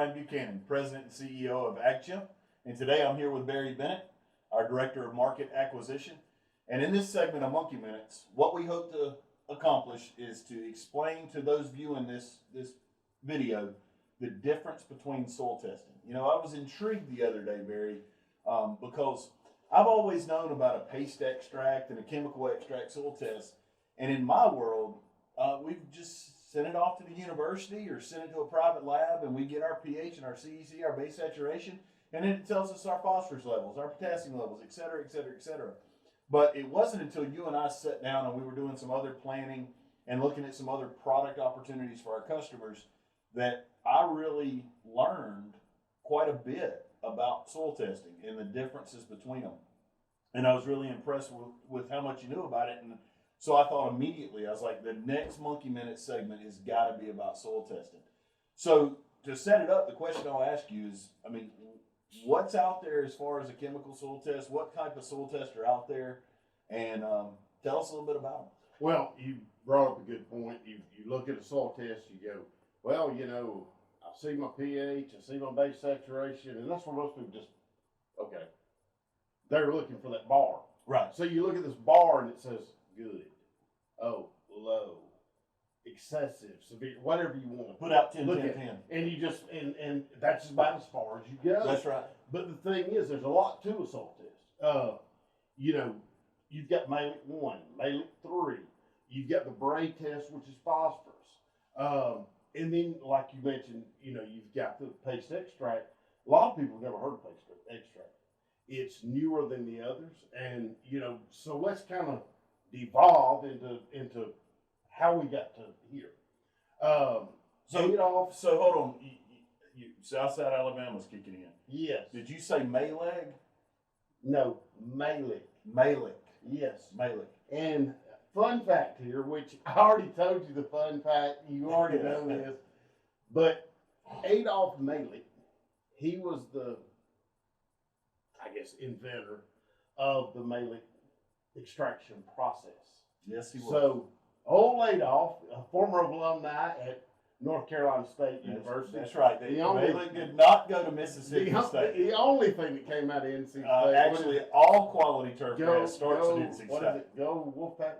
Brian Buchanan, President and CEO of AgChimp, and today I'm here with Barry Bennett, our Director of Market Acquisition. And in this segment of Monkey Minutes, what we hope to accomplish is to explain to those viewing this video the difference between soil testing. You know, I was intrigued the other day, Barry, because I've always known about a paste extract and a chemical extract soil test, and in my world, we've just send it off to the university or send it to a private lab, and we get our pH and our CEC, our base saturation, and then it tells us our phosphorus levels, our potassium levels, et cetera, et cetera, et cetera. But it wasn't until you and I sat down and we were doing some other planning and looking at some other product opportunities for our customers that I really learned quite a bit about soil testing and the differences between them. And I was really impressed with how much you knew about it. And so I thought immediately, I was like, the next Monkey Minute segment has got to be about soil testing. So to set it up, the question I'll ask you is, I mean, what's out there as far as a chemical soil test? What type of soil tests are out there? And tell us a little bit about them. Well, you brought up a good point. You look at a soil test, you go, well, you know, I see my pH, I see my base saturation, and that's where most people just, okay, they're looking for that bar. Right. So you look at this bar and it says good, low, excessive, severe, whatever you want to put out 10, look 10, at, 10. and you just and that's about as far as you go. That's right. But the thing is, there's a lot to a soil test. You know, you've got Mehlich 1, Mehlich 3. You've got the Bray test, which is phosphorus. And then, like you mentioned, you know, you've got the paste extract. A lot of people have never heard of paste extract. It's newer than the others, and you know, so let's kind of devolve into how we got to here. So hold on. You Southside Alabama's kicking in. Yes. Did you say Mayleg? No, Mehlich. Mehlich. Yes. Mehlich. And fun fact here, which I already told you the fun fact, you already know this, but Adolf Mehlich, he was the, I guess, inventor of the Mehlich extraction process. Yes, he was. So, old Adolf, a former alumni at North Carolina State University. That's right. Mehlich did not go to Mississippi State. The only thing that came out of NC State. Actually, all quality turf grass starts at NC State. What is it? Go Wolfpack.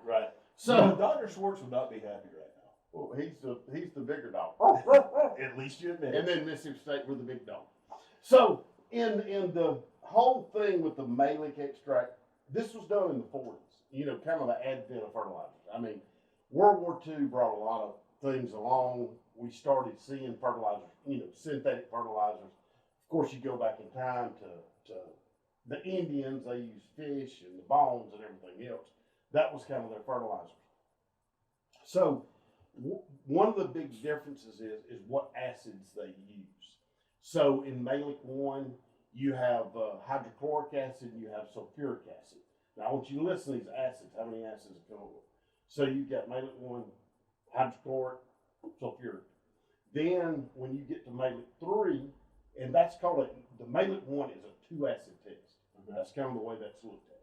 Right. So Dr. Schwartz would not be happy right now. Well, he's the bigger dog. At least you admit it. And then Mississippi State were the big dog. So in the whole thing with the Mehlich extract, this was done in the 40s. You know, kind of the advent of fertilizers. I mean, World War II brought a lot of things along. We started seeing fertilizers, you know, synthetic fertilizers. Of course, you go back in time to the Indians. They used fish and the bones and everything else. That was kind of their fertilizers. So one of the big differences is what acids they use. So in Mehlich 1, you have hydrochloric acid and you have sulfuric acid. Now, I want you to listen to these acids, how many acids come over. So you've got Mehlich 1, hydrochloric, sulfuric. Then when you get to Mehlich 3, and that's called the Mehlich 1 is a 2-acid test. Okay. That's kind of the way that's looked at.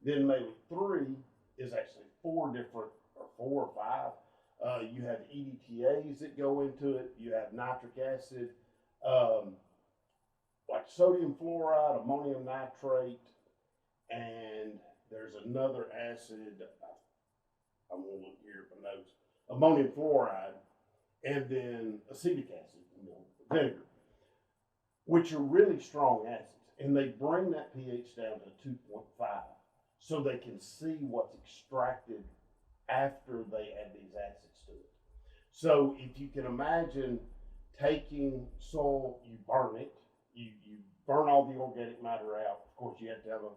Then Mehlich 3 is actually 4 or 5. You have EDTAs that go into it. You have nitric acid, like sodium fluoride, ammonium nitrate, and there's another acid. I'm going to look here at my notes. Ammonium fluoride, and then acetic acid, vinegar, which are really strong acids. And they bring that pH down to 2.5 so they can see what's extracted after they add these acids to it. So if you can imagine taking soil, you burn it, you burn all the organic matter out. Of course, you have to have a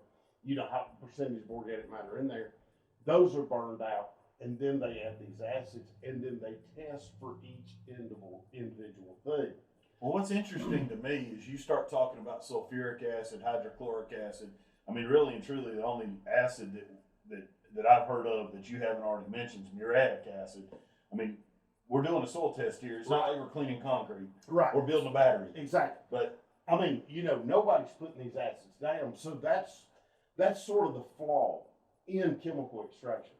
high percentage of organic matter in there. Those are burned out, and then they add these acids, and then they test for each individual thing. Well, what's interesting to me is you start talking about sulfuric acid, hydrochloric acid. I mean, really and truly, the only acid that I've heard of that you haven't already mentioned is muriatic acid. I mean, we're doing a soil test here. It's not like we're cleaning concrete. Right. We're building a battery. Exactly. But I mean, nobody's putting these acids down. So that's sort of the flaw in chemical extraction.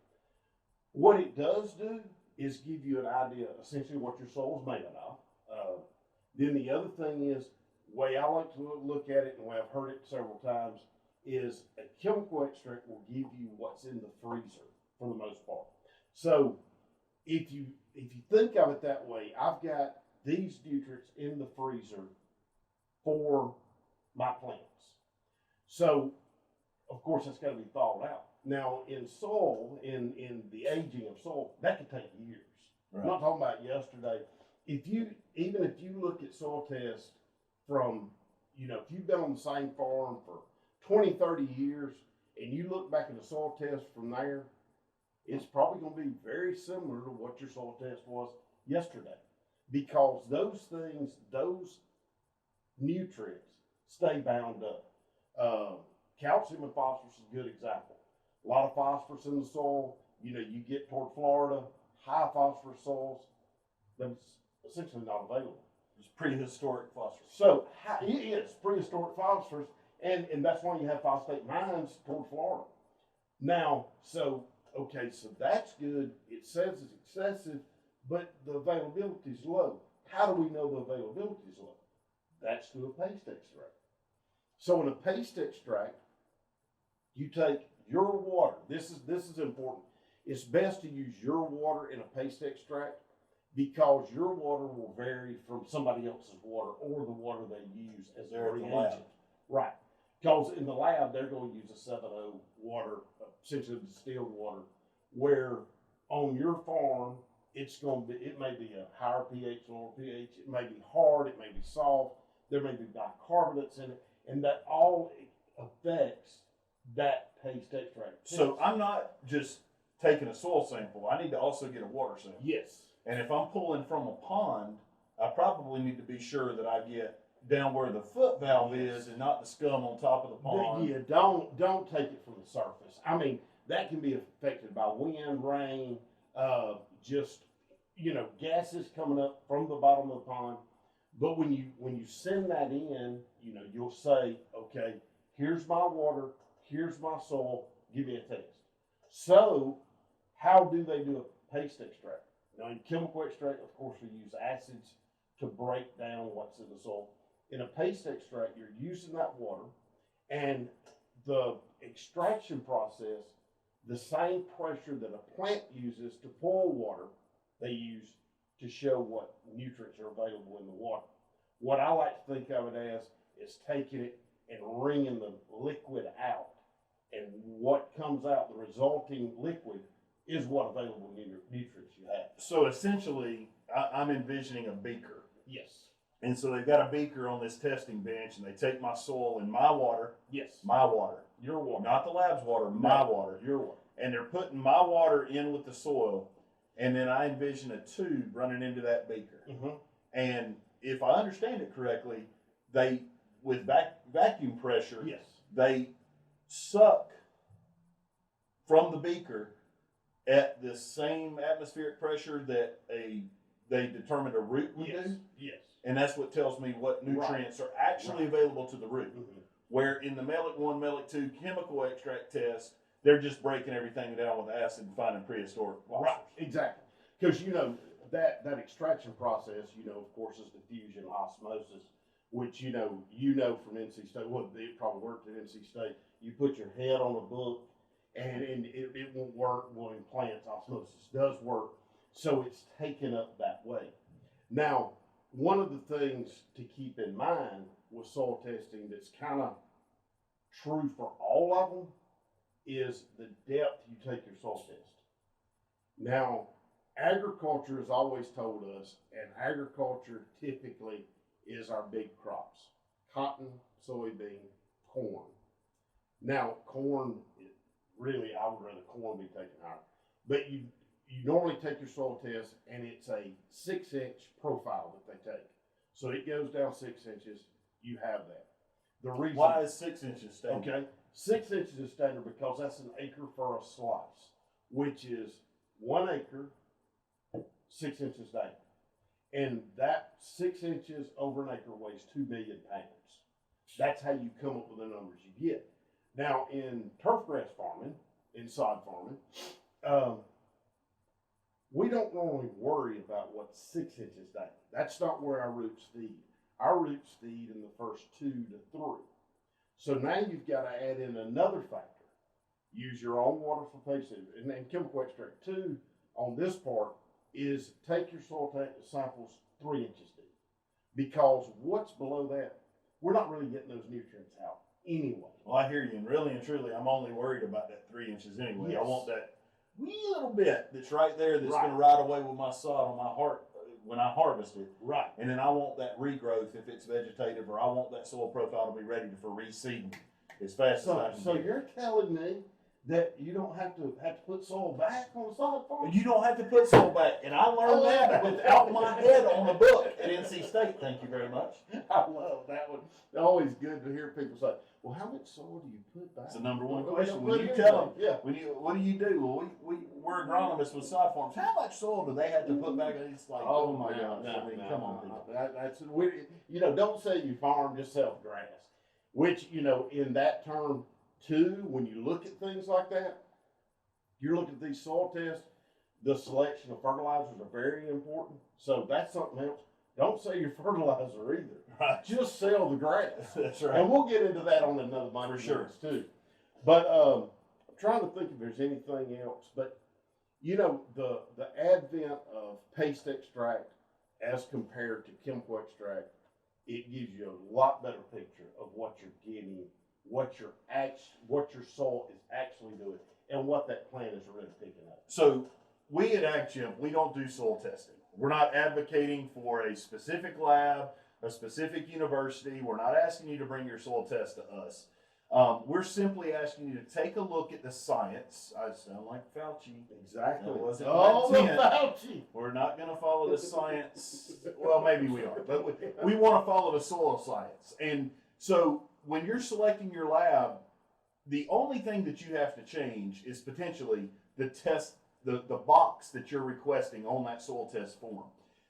What it does do is give you an idea essentially what your soil is made of. Then the other thing is, way I like to look at it, and the way I've heard it several times, is a chemical extract will give you what's in the freezer for the most part. So if you think of it that way, I've got these nutrients in the freezer for my plants. So of course that's got to be thawed out. Now in soil, in the aging of soil, that could take years. Right. I'm not talking about yesterday. Even if you look at soil tests from, if you've been on the same farm for 20, 30 years, and you look back at the soil test from there, it's probably going to be very similar to what your soil test was yesterday. Because those things, those nutrients stay bound up. Calcium and phosphorus is a good example. A lot of phosphorus in the soil. You get toward Florida, high phosphorus soils, that's essentially not available. It's prehistoric phosphorus. So it is prehistoric phosphorus, and that's why you have phosphate mines toward Florida. Now, so that's good. It says it's excessive, but the availability is low. How do we know the availability is low? That's through a paste extract. So in a paste extract, you take your water. This is important. It's best to use your water in a paste extract because your water will vary from somebody else's water or the water they use as their reagent. Right. Because in the lab, they're going to use a 7.0 water, essentially distilled water, where on your farm, it may be a higher pH, lower pH, it may be hard, it may be soft, there may be bicarbonates in it, and that all affects that paste extract. So I'm not just taking a soil sample. I need to also get a water sample. Yes. And if I'm pulling from a pond, I probably need to be sure that I get down where the foot valve is and not the scum on top of the pond. Yeah, don't take it from the surface. I mean, that can be affected by wind, rain, gases coming up from the bottom of the pond. But when you send that in, you'll say, okay, here's my water, here's my soil, give me a test. So how do they do a paste extract? Now in chemical extract, of course, we use acids to break down what's in the soil. In a paste extract, you're using that water, and the extraction process, the same pressure that a plant uses to pull water, they use to show what nutrients are available in the water. What I like to think of it as is taking it and wringing the liquid out, and what comes out, the resulting liquid, is what available nutrients you have. So essentially, I'm envisioning a beaker. Yes. And so they've got a beaker on this testing bench, and they take my soil and my water. Yes. My water. Your water. Not the lab's water, my water. Your water. And they're putting my water in with the soil, and then I envision a tube running into that beaker. Mm-hmm. And if I understand it correctly, they, with vacuum pressure, Yes. they suck from the beaker at the same atmospheric pressure that they determined a root would do. Yes. And that's what tells me what nutrients are actually available to the root. Mm-hmm. Where in the Melic 1, Melic 2 chemical extract test, they're just breaking everything down with acid and finding prehistoric phosphorus. Right, exactly. Because that extraction process, of course, is diffusion osmosis, which you know from NC State. Well, it probably worked at NC State. You put your head on a book, and it won't work. Well, in plants, osmosis does work, so it's taken up that way. Now, one of the things to keep in mind with soil testing that's kind of true for all of them is the depth you take your soil test. Now, agriculture has always told us, and agriculture typically is our big crops: cotton, soybean, corn. Now, corn, really, I would rather corn be taken higher. But you normally take your soil test, and it's a 6-inch profile that they take. So it goes down 6 inches. You have that. The reason Why is 6 inches standard? Okay, 6 inches is standard because that's an acre for a slice, which is 1 acre, 6 inches down. And that 6 inches over an acre weighs 2 billion pounds. That's how you come up with the numbers you get. Now, in turf grass farming, in sod farming, we don't normally worry about what's 6 inches down. That's not where our roots feed. Our roots feed in the first 2 to 3. So now you've got to add in another factor. Use your own water filtration. And then chemical extract 2 on this part is take your soil samples 3 inches deep. Because what's below that, we're not really getting those nutrients out anyway. Well, I hear you, and really and truly, I'm only worried about that 3 inches anyway. Yes. I want that wee little bit that's right there that's Right. going to ride away with my sod on my heart when I harvest it. Right. And then I want that regrowth if it's vegetative, or I want that soil profile to be ready for reseeding as fast as I can. So get. you're telling me that you don't have to put soil back on the solid farm? You don't have to put soil back, and I learned that without my head on the book at NC State. Thank you very much. I love that one. It's always good to hear people say, "Well, how much soil do you put back?" It's the number one Well, question. we When don't you put tell them, anything. what do you do? Well, we're agronomists with sod farms. How much soil do they have to put back? It's like, oh my gosh! I mean, come on, people. That's don't say you farm, just sell grass. Which in that term too, when you look at things like that, you're looking at these soil tests. The selection of fertilizers are very important. So that's something else. Don't sell your fertilizer either. Right. Just sell the grass. That's right. And we'll get into that on another mic For sure. too. But I'm trying to think if there's anything else. But the advent of paste extract as compared to chemical extract, it gives you a lot better picture of what you're getting, what your soil is actually doing, and what that plant is really picking up. So we at AgChimp, we don't do soil testing. We're not advocating for a specific lab, a specific university. We're not asking you to bring your soil test to us. We're simply asking you to take a look at the science. I sound like Fauci. Exactly. That wasn't Oh, my the intent. Fauci. We're not going to follow the science. Well, maybe we are, but we want to follow the soil science. And so when you're selecting your lab, the only thing that you have to change is potentially the test, the box that you're requesting on that soil test form.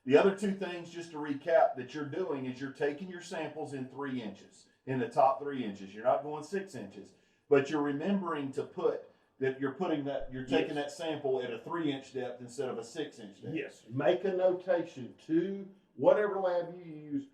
The other two things, just to recap, that you're doing is you're taking your samples in 3 inches, in the top 3 inches. You're not going 6 inches, but you're remembering to put that you're taking that sample at a 3-inch depth instead of a 6-inch depth. Yes. Make a notation to whatever lab you use,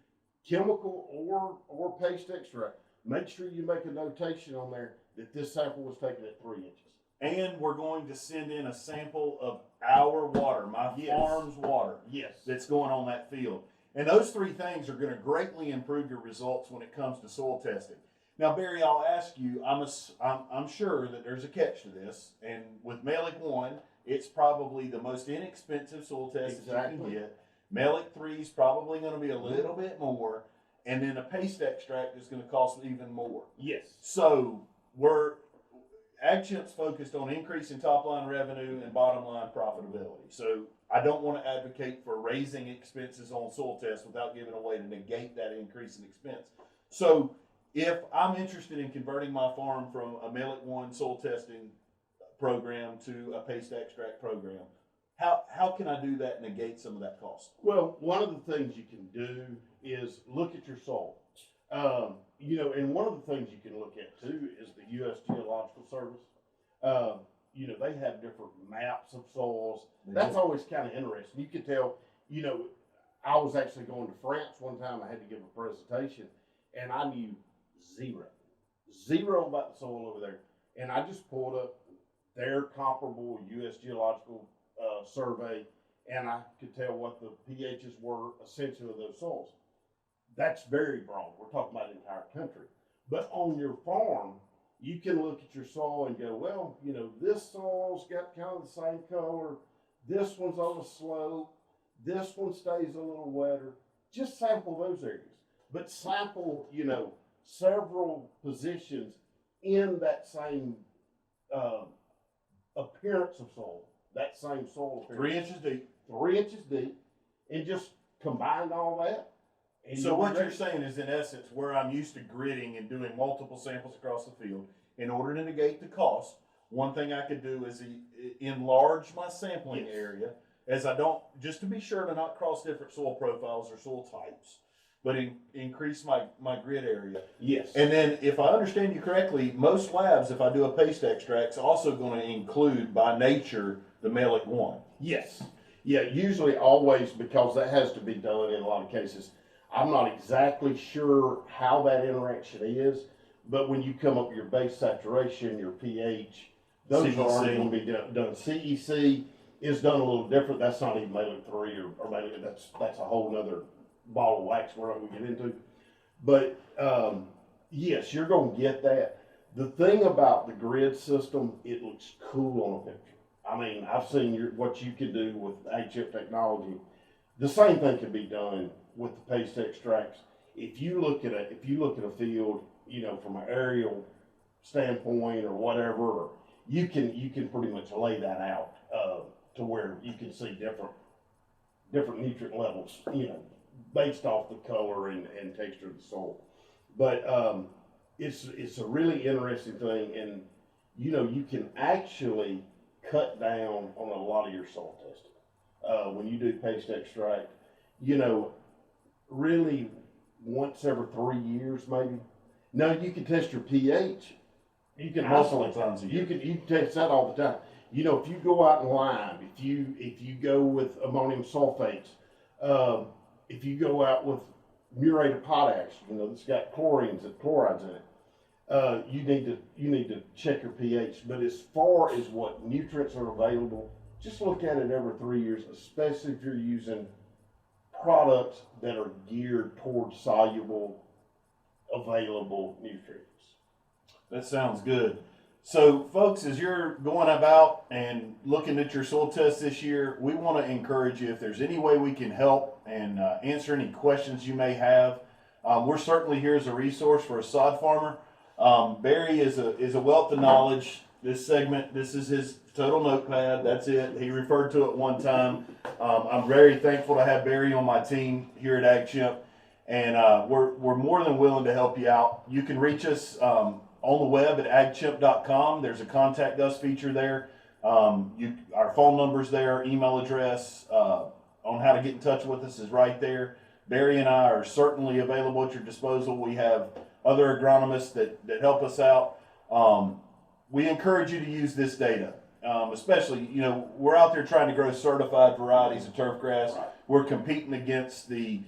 chemical or paste extract. Make sure you make a notation on there that this sample was taken at 3 inches. And we're going to send in a sample of our water, my Yes. farm's water, Yes. that's going on that field. And those 3 things are going to greatly improve your results when it comes to soil testing. Now, Barry, I'll ask you, I'm sure that there's a catch to this. And with Melic 1, it's probably the most inexpensive soil test that you can get. Melic 3 is probably going to be a little bit more. And then a paste extract is going to cost even more. Yes. So AgChimp's focused on increasing top line revenue and bottom line profitability. So I don't want to advocate for raising expenses on soil tests without giving a way to negate that increase in expense. So if I'm interested in converting my farm from a Melic 1 soil testing program to a paste extract program, how can I do that and negate some of that cost? Well, one of the things you can do is look at your soil. And one of the things you can look at too is the U.S. Geological Service. They have different maps of soils. That's always kind of interesting. You can tell, I was actually going to France one time. I had to give a presentation, and I knew zero about the soil over there. And I just pulled up their comparable U.S. Geological survey, and I could tell what the pHs were essentially of those soils. That's very broad. We're talking about the entire country. But on your farm, you can look at your soil and go, well, this soil's got kind of the same color. This one's on a slope. This one stays a little wetter. Just sample those areas. But sample, several positions in that same appearance of soil. That same soil appearance. 3 inches deep. 3 inches deep. And just combine all that. And So what you're saying is, in essence, where I'm used to gridding and doing multiple samples across the field, in order to negate the cost, one thing I could do is enlarge my sampling area, as I don't, just to be sure to not cross different soil profiles or soil types, but increase my grid area. Yes. And then, if I understand you correctly, most labs, if I do a paste extract, is also going to include, by nature, the Melic 1. Yes. Yeah, usually always, because that has to be done in a lot of cases. I'm not exactly sure how that interaction is, but when you come up with your base saturation, your pH, those are already CEC. going to be done. CEC is done a little different. That's not even Malik 3 or Malik, that's a whole nother ball of wax we're not going to get into. But yes, you're going to get that. The thing about the grid system, it looks cool on a picture. I mean, I've seen what you can do with AgChip technology. The same thing can be done with the paste extracts. If you look at a field, you know, from an aerial standpoint or whatever, you can pretty much lay that out to where you can see different nutrient levels, you know, based off the color and texture of the soil. But it's a really interesting thing, and you know, you can actually cut down on a lot of your soil testing when you do paste extract. You know, really once every 3 years, maybe. No, you can test your pH. You can Multiple isolate times a year. you can test that all the time. You know, if you go out and lime, if you go with ammonium sulfates, if you go out with muriate of potash, you know, it's got chlorides in it. You need to check your pH. But as far as what nutrients are available, just look at it every 3 years, especially if you're using products that are geared towards soluble, available nutrients. That sounds good. So, folks, as you're going about and looking at your soil test this year, we want to encourage you, if there's any way we can help and answer any questions you may have. We're certainly here as a resource for a sod farmer. Barry is a wealth of knowledge. This segment, this is his total notepad. That's it. He referred to it one time. I'm very thankful to have Barry on my team here at AgChimp, and we're more than willing to help you out. You can reach us on the web at agchimp.com. There's a contact us feature there. Our phone number's there, email address on how to get in touch with us is right there. Barry and I are certainly available at your disposal. We have other agronomists that help us out. We encourage you to use this data, especially, you know, we're out there trying to grow certified varieties of turf grass. Right. We're competing against the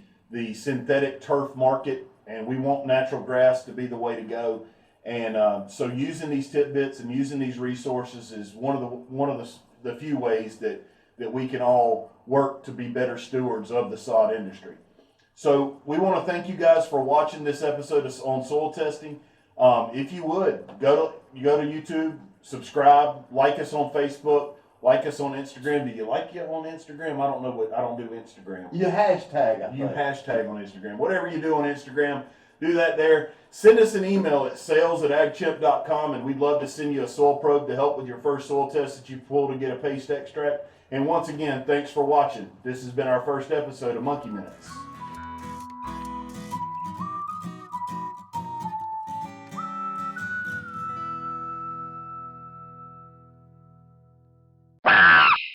synthetic turf market, and we want natural grass to be the way to go. And so using these tidbits and using these resources is one of the few ways that we can all work to be better stewards of the sod industry. So we want to thank you guys for watching this episode on soil testing. If you would, go to YouTube, subscribe, like us on Facebook, like us on Instagram. Do you like it on Instagram? I don't do Instagram. You hashtag, I think. You hashtag on Instagram. Whatever you do on Instagram, do that there. Send us an email at sales@agchimp.com, and we'd love to send you a soil probe to help with your first soil test that you pull to get a paste extract. And once again, thanks for watching. This has been our first episode of Monkey Minutes.